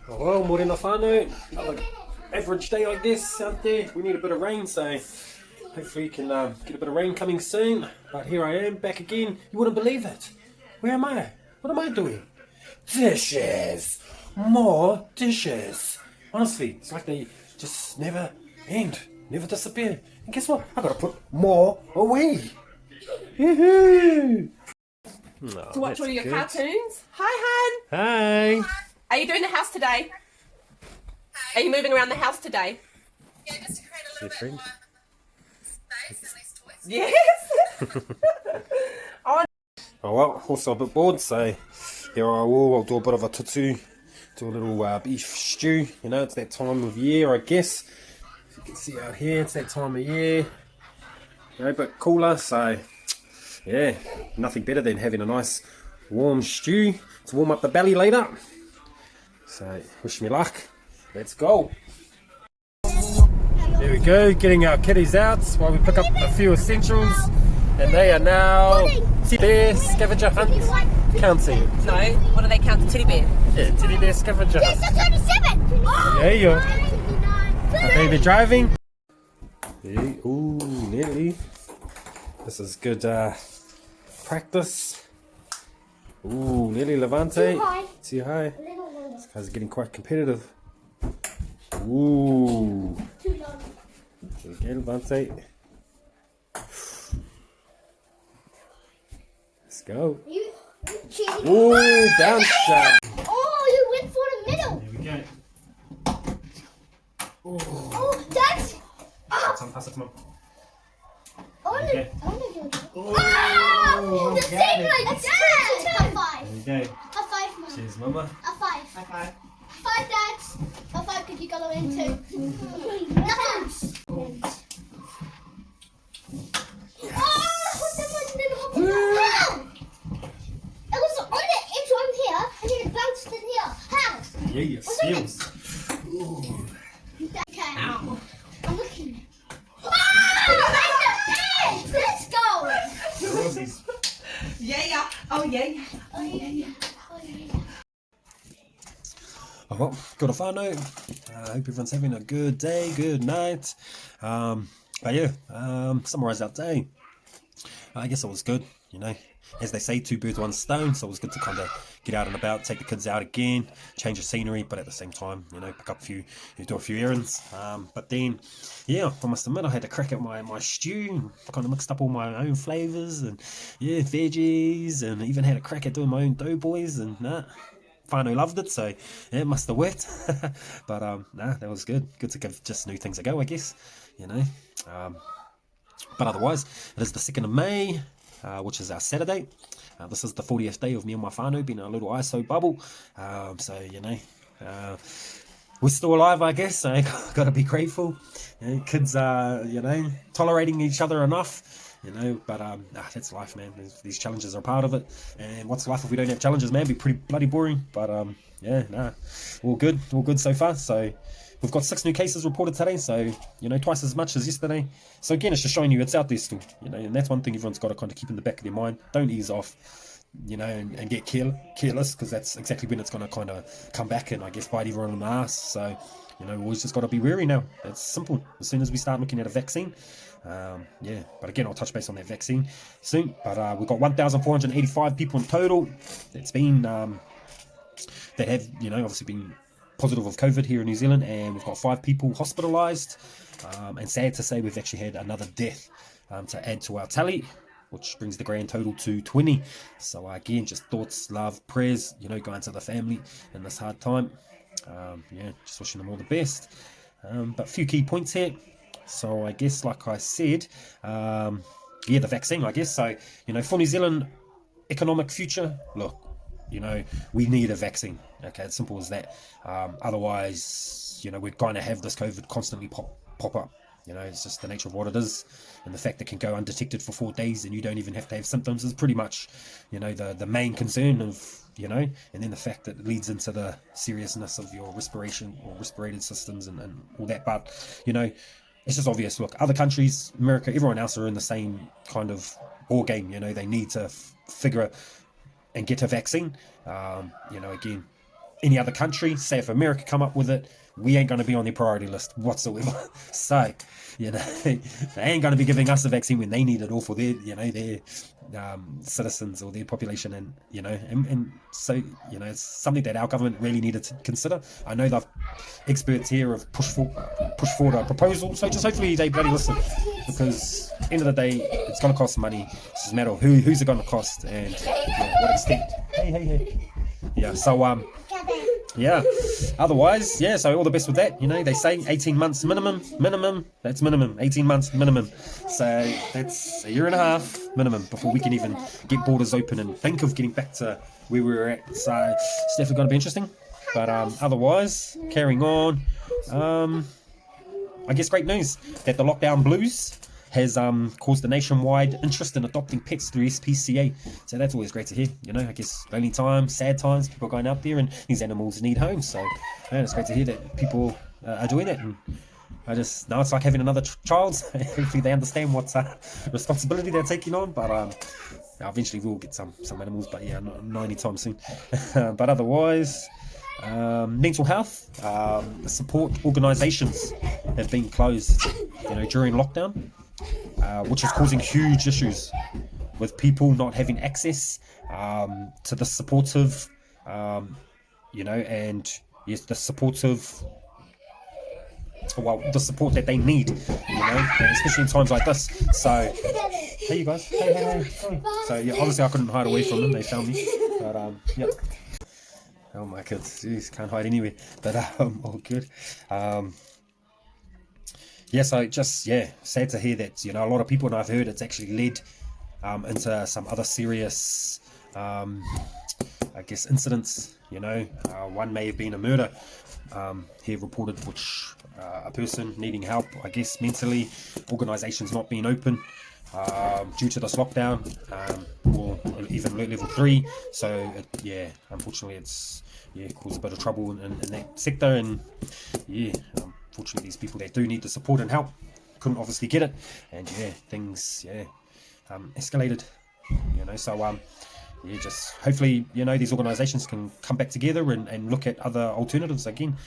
Oh, well, morena whānau. Another average day, I guess, out there. We need a bit of rain, so hopefully we can get a bit of rain coming soon. But here I am, back again. You wouldn't believe it. Where am I? What am I doing? Dishes! More dishes! Honestly, it's like they just never end, never disappear. And guess what? I gotta put more away. Yoo-hoo! No, To watch all your good. cartoons. Hi, hun. Hi! Are you doing the house today? Are you moving around the house today? Yeah, just to create a Your little friend? bit more space and less toys. Yes. Oh well, also a bit bored, so here I will. I'll do a bit of a tutu, do a little beef stew. You know, it's that time of year, I guess. If you can see out here, it's that time of year. You know, a bit cooler, so yeah, nothing better than having a nice warm stew to warm up the belly later. So, wish me luck. Let's go. There we go, getting our kitties out while we pick up a few essentials. And they are now teddy bear scavenger hunt counting. No. What do they count? The teddy bear. Yeah, teddy bear scavenger hunt. Yes, 37! There you go. Our baby driving. Hey, ooh, nearly. This is good practice. Ooh, nearly Levante. Too high. Too high. A little longer. This guy's getting quite competitive. Ooh. Too long. Okay, Levante. Let's go. You cheating. Ooh, down shot. Oh, you went for the middle. Here we go. Oh, that's. Oh, Some pass it to mum. only. Okay. Only. Oh, Oh, the same got like that. High five. There we go. High five, Mum. Cheers, mama. High five. High five. High five, Dad. High five, because you got to win too. Knuckles. Oh, someone did hop on. It was on the edge on here, and then it bounced in here. How? Yeah, your skills. Ooh. Okay. Ow. I'm looking. Ah! Let's go. Rosie's. Yeah. Oh, yeah. Oh, yeah. Oh, yeah. Oh, well, good off whānau. I hope everyone's having a good day, good night. But yeah, summarise our day. I guess it was good, you know. As they say, two birds, one stone. So it was good to kind of get out and about, take the kids out again, change the scenery, but at the same time, you know, pick up do a few errands. But then, yeah, I must admit, I had to crack at my stew. Kind of mixed up all my own flavours and yeah, veggies, and even had a crack at doing my own doughboys and whānau loved it, so yeah, it must have worked. But that was good to give just new things a go, I guess, you know. But otherwise, it is the 2nd of May, which is our Saturday. This is the 40th day of me and my whānau being a little ISO bubble, so you know, we're still alive, I guess, so gotta be grateful. You know, kids are, you know, tolerating each other enough. You know, but that's life, man. These challenges are part of it. And what's life if we don't have challenges, man? It'd be pretty bloody boring. But yeah, all good so far. So we've got 6 new cases reported today, so you know, twice as much as yesterday. So again, it's just showing you it's out there still. You know, and that's one thing everyone's got to kind of keep in the back of their mind. Don't ease off, you know, and get careless, because that's exactly when it's going to kind of come back and I guess bite everyone in the ass. So you know, we always just got to be wary now. It's simple. As soon as we start looking at a vaccine. Yeah, but again, I'll touch base on that vaccine soon. But we've got 1,485 people in total that's been that have, you know, obviously been positive of COVID here in New Zealand, and we've got 5 people hospitalised. And sad to say, we've actually had another death to add to our tally, which brings the grand total to 20. So again, just thoughts, love, prayers, you know, going to the family in this hard time. Yeah, just wishing them all the best. But a few key points here. So I guess, like I said, yeah, the vaccine, I guess. So, you know, for New Zealand economic future, look, you know, we need a vaccine. Okay, it's simple as that. Otherwise, you know, we're going to have this COVID constantly pop up. You know, it's just the nature of what it is. And the fact that it can go undetected for 4 days and you don't even have to have symptoms is pretty much, you know, the main concern of, you know, and then the fact that it leads into the seriousness of your respiration or respirated systems and all that. But, you know, it's just obvious. Look, other countries, America, everyone else are in the same kind of ball game. You know, they need to figure and get a vaccine. You know, again, any other country, say if America come up with it, we ain't going to be on their priority list whatsoever. So, you know, they ain't going to be giving us a vaccine when they need it all for their, you know, their citizens or their population. And, you know, and so, you know, it's something that our government really needed to consider. I know the experts here have pushed forward a proposal, so just hopefully they bloody listen, because end of the day, it's going to cost money. It's just a matter of who's it going to cost and what extent. Hey. Yeah, so, yeah, otherwise, yeah, so all the best with that. You know, they say 18 months minimum, that's minimum, 18 months minimum. So that's a year and a half minimum before we can even get borders open and think of getting back to where we were at. So it's definitely going to be interesting. But otherwise, carrying on, I guess great news that the lockdown blues has caused a nationwide interest in adopting pets through SPCA. So that's always great to hear. You know, I guess lonely times, sad times, people are going out there and these animals need homes. So man, it's great to hear that people are doing it. And I just, now it's like having another child. Hopefully they understand what responsibility they're taking on. But eventually we'll get some animals, but yeah, not anytime soon. But otherwise, mental health, support organisations have been closed, you know, during lockdown. Which is causing huge issues with people not having access to the supportive, you know, and yes, the supportive, well, the support that they need, you know, especially in times like this. So, hey, you guys, hey. So yeah, obviously I couldn't hide away from them; they found me. But yeah. Oh my kids, jeez, can't hide anywhere. But all good. Yeah, so just, yeah, sad to hear that, you know, a lot of people, and I've heard it's actually led into some other serious, I guess, incidents, you know. One may have been a murder here reported, which a person needing help, I guess, mentally, organisations not being open due to this lockdown, or even level 3. So, yeah, unfortunately, it's, yeah, caused a bit of trouble in that sector, and, yeah, unfortunately, these people that do need the support and help couldn't obviously get it, and yeah, things escalated, you know. So yeah, just hopefully, you know, these organisations can come back together and look at other alternatives again,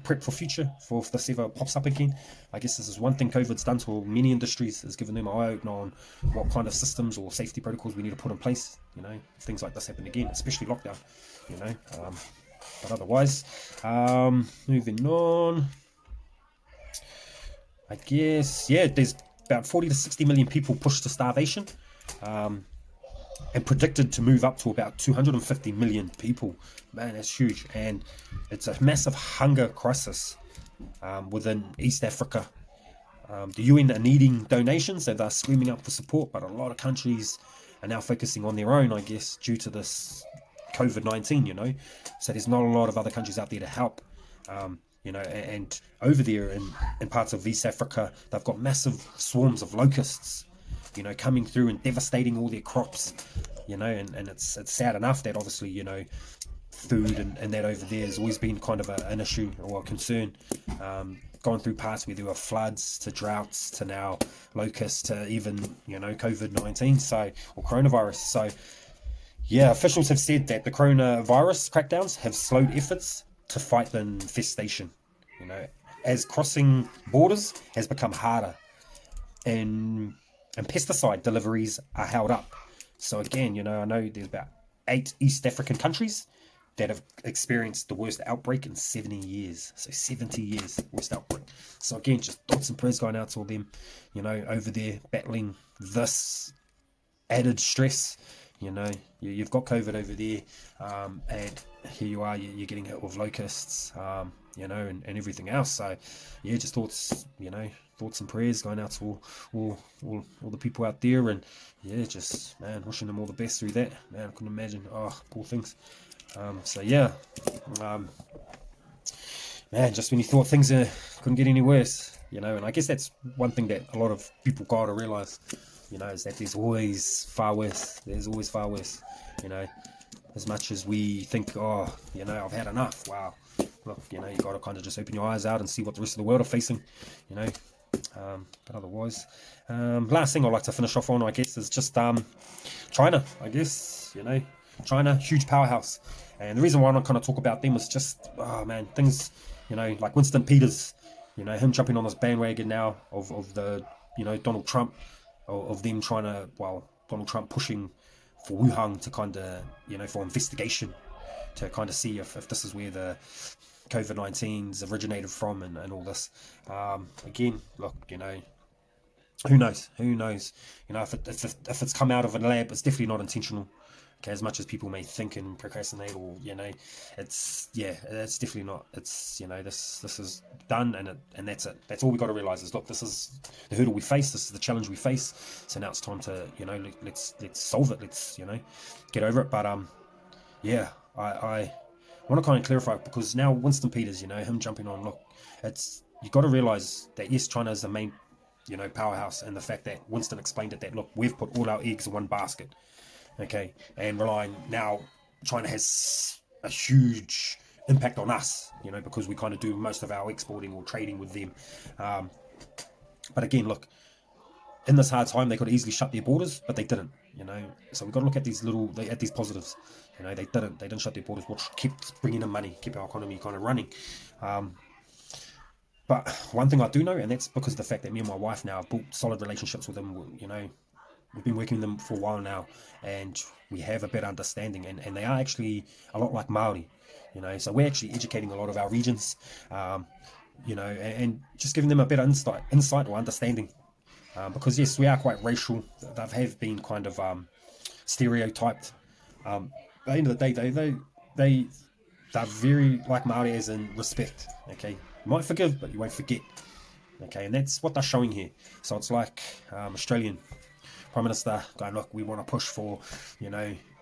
prep for future for if this ever pops up again. I guess this is one thing COVID's done to many industries, has given them an eye-opener on what kind of systems or safety protocols we need to put in place, you know, if things like this happen again, especially lockdown, you know. But otherwise, moving on, I guess, yeah, there's about 40 to 60 million people pushed to starvation, and predicted to move up to about 250 million people. Man, that's huge. And it's a massive hunger crisis within East Africa. The UN are needing donations, and they're screaming up for support, but a lot of countries are now focusing on their own, I guess, due to this Covid-19, you know. So there's not a lot of other countries out there to help. You know, and over there in parts of East Africa, they've got massive swarms of locusts, you know, coming through and devastating all their crops, you know, and it's sad enough that obviously, you know, food and that over there has always been kind of an issue or a concern, going through parts where there were floods to droughts to now locusts to even, you know, COVID-19, so, or coronavirus. So yeah, officials have said that the coronavirus crackdowns have slowed efforts to fight the infestation, you know, as crossing borders has become harder, and pesticide deliveries are held up. So again, you know, I know there's about 8 East African countries that have experienced the worst outbreak in 70 years. So 70 years worst outbreak. So again, just thoughts and prayers going out to all them, you know, over there battling this added stress. You know, you've got COVID over there, and here you are, you're getting hit with locusts, you know, and everything else. So, yeah, just thoughts, you know, thoughts and prayers going out to all the people out there, and yeah, just, man, wishing them all the best through that. Man, I couldn't imagine. Oh, poor things. So yeah, man, just when you thought things couldn't get any worse, you know, and I guess that's one thing that a lot of people got to realise, you know, is that there's always far worse. There's always far worse, you know. As much as we think, oh, you know, I've had enough. Wow. Look, you know, you got to kind of just open your eyes out and see what the rest of the world are facing, you know. But otherwise, last thing I'd like to finish off on, I guess, is just China, I guess, you know. China, huge powerhouse. And the reason why I want to kind of talk about them is just, oh man, things, like Winston Peters, him jumping on this bandwagon now of the, Donald Trump, of them trying to, Donald Trump pushing for Wuhan to kind of, for investigation to kind of see if this is where the Covid-19's originated from and all this. Again, look, who knows? If it's come out of a lab, it's definitely not intentional. Okay, as much as people may think and procrastinate, or it's definitely not. It's this is done, and that's it. That's all we got to realize is, look, this is the hurdle we face. This is the challenge we face. So now it's time to let's solve it. Let's get over it. But I want to kind of clarify, because now Winston Peters, him jumping on. Look, you got to realize that yes, China is the main powerhouse, and the fact that Winston explained it, that look, we've put all our eggs in one basket. Okay, and relying now, China has a huge impact on us, because we kind of do most of our exporting or trading with them. But again, look, in this hard time, they could easily shut their borders, but they didn't. So we've got to look at these positives. They didn't shut their borders, which kept bringing in money, kept our economy kind of running. But one thing I do know, and that's because of the fact that me and my wife now have built solid relationships with them. We've been working with them for a while now, and we have a better understanding, and they are actually a lot like Maori, so we're actually educating a lot of our regions, and just giving them a better insight or understanding, because yes, we are quite racial. They have been kind of stereotyped. At the end of the day, they're very like Maori, as in respect. Okay, you might forgive, but you won't forget. Okay, and that's what they're showing here. So it's like Australian Prime Minister going, look, we want to push for,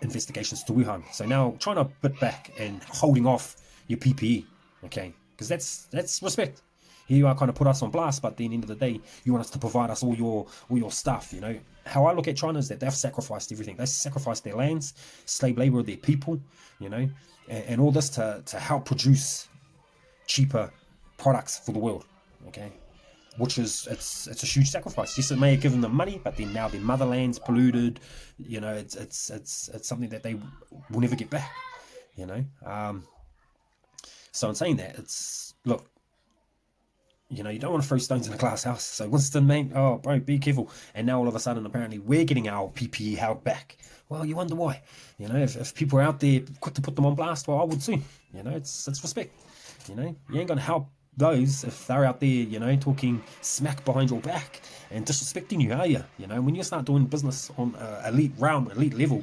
investigations to Wuhan. So now trying to bit back and holding off your PPE, okay? Because that's respect. Here you are, kind of put us on blast, but at the end of the day, you want us to provide us all your stuff, How I look at China is that they've sacrificed everything. They sacrificed their lands, slave labor of their people, and all this to help produce cheaper products for the world, okay? Which is it's a huge sacrifice. Yes, it may have given them money, but then now their motherland's polluted. It's something that they will never get back. So in saying that, look, you don't want to throw stones in a glass house. So Winston, mate, oh bro, be careful. And now all of a sudden, apparently, we're getting our PPE held back. Well, you wonder why. If people are out there quick to put them on blast, well, I would too. It's respect. You ain't gonna help those if they're out there, talking smack behind your back and disrespecting you, are you? When you start doing business on elite level,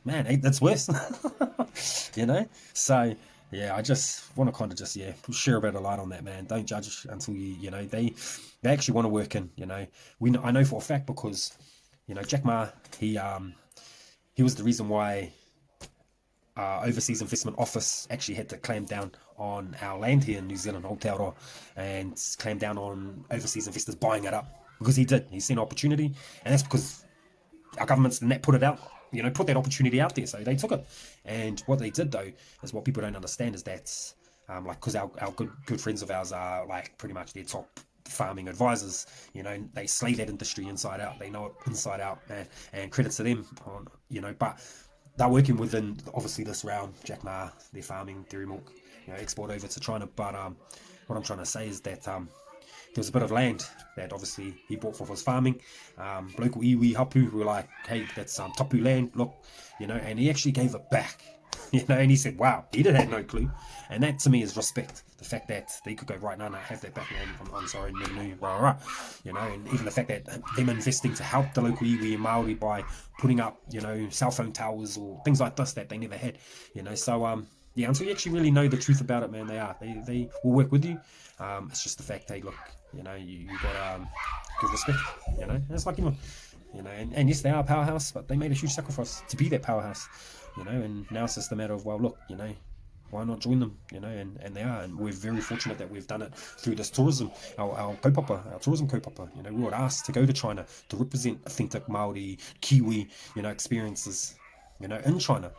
man, that's worse. So yeah, I just want to kind of just share a bit of light on that, man. Don't judge until they actually want to work in. I know for a fact, because Jack Ma, he was the reason why Overseas Investment Office actually had to clamp down on our land here in New Zealand, Aotearoa, and clamp down on overseas investors buying it up, because he's seen opportunity, and that's because our governments didn't put it out, put that opportunity out there, so they took it. And what they did, though, is what people don't understand is that because our good friends of ours are like pretty much their top farming advisors, they slay that industry inside out, they know it inside out, and credit to them on, but they're working within, obviously, this round, Jack Ma, their farming, dairy milk, export over to China. But what I'm trying to say is that there was a bit of land that obviously he bought for his farming. Local iwi hapu who were like, hey, that's tapu land, look, and he actually gave it back. And he said, wow, he had no clue. And that to me is respect. The fact that they could go, right, no, have that back land, I'm sorry, never knew, and even the fact that them investing to help the local iwi and Maori by putting up, cell phone towers or things like this that they never had, so until you actually really know the truth about it, man, they will work with you. It's just the fact, hey, look, you got give respect, and it's like, and yes, they are a powerhouse, but they made a huge sacrifice to be that powerhouse, and now it's just a matter of, well, look, why not join them, and they are, and we're very fortunate that we've done it through this tourism, our tourism kaupapa, we were asked to go to China to represent authentic Māori, Kiwi, experiences, in China,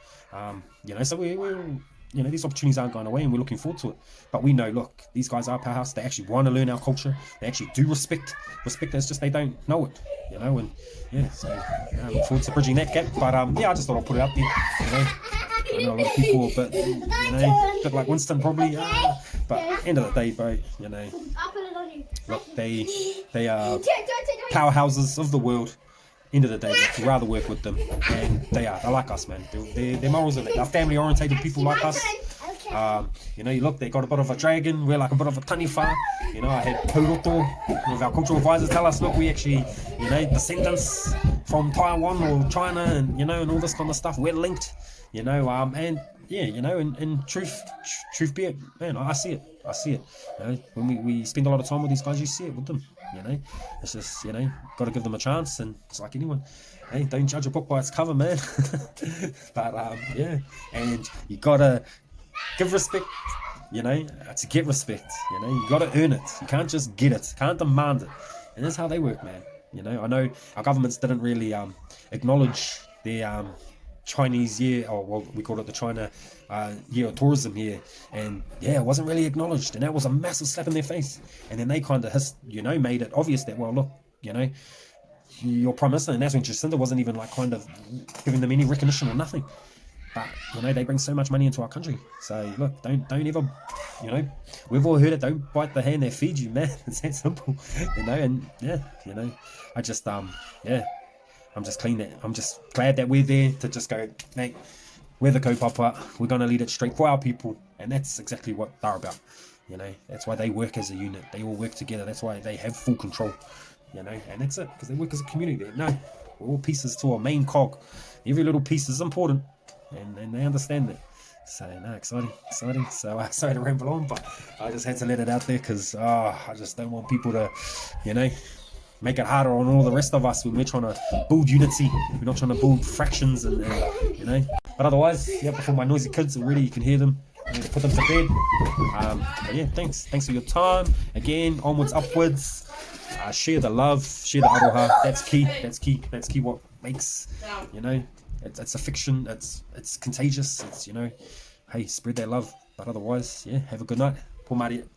so we're you know, these opportunities aren't going away, and we're looking forward to it. But we know, look, these guys are powerhouse. They actually want to learn our culture. They actually do respect. It's just they don't know it, you know. And yeah, so I look forward to bridging that gap. But yeah, I just thought I'd put it out there. You know, I know a lot of people, but you know, a bit like Winston probably. But end of the day, bro, you know, I'll put it on you. look, they are powerhouses of the world. End of the day, look, we'd rather work with them, and they're like us, man. They're morals in it. They're family orientated people like us. You know, you look, they got a bit of a dragon, we're like a bit of a taniwha. You know, I had Puroto, one of our cultural advisors, tell us, look, we actually, you know, descendants from Taiwan or China, and you know, and all this kind of stuff. We're linked, you know, and yeah, you know, and truth be it, man, I see it. You know, when we spend a lot of time with these guys, you see it with them. You know, it's just, you know, got to give them a chance, and it's like anyone. Hey, don't judge a book by its cover, man. But yeah, and you gotta give respect. You know, to get respect. You know, you gotta earn it. You can't just get it. Can't demand it. And that's how they work, man. You know, I know our governments didn't really acknowledge their Chinese year, or well, we call it the China year of tourism here, and yeah, it wasn't really acknowledged, and that was a massive slap in their face. And then they kind of, you know, made it obvious that, well, look, you know, your Prime Minister, and that's when Jacinda wasn't even like kind of giving them any recognition or nothing. But you know, they bring so much money into our country. So look, don't ever, you know, we've all heard it. Don't bite the hand that feeds you, man. It's that simple, you know. And yeah, you know, I just yeah. I'm just glad that we're there to just go, mate, we're the kaupapa, we're going to lead it straight for our people, and that's exactly what they're about, you know. That's why they work as a unit, they all work together, that's why they have full control, you know, and that's it, because they work as a community. No, we're all pieces to a main cog, every little piece is important, and they understand that. So, no, exciting. So, sorry to ramble on, but I just had to let it out there, because I just don't want people to, you know, make it harder on all the rest of us when we're trying to build unity. We're not trying to build fractions, and you know. But otherwise, yeah, before my noisy kids are ready, you can hear them. I need to put them to bed. But yeah, thanks for your time. Again, onwards, upwards. Share the love, share the aroha. That's key. What makes, you know, it's a fiction. It's contagious. It's, you know, hey, spread that love. But otherwise, yeah, have a good night. Pō Mārie.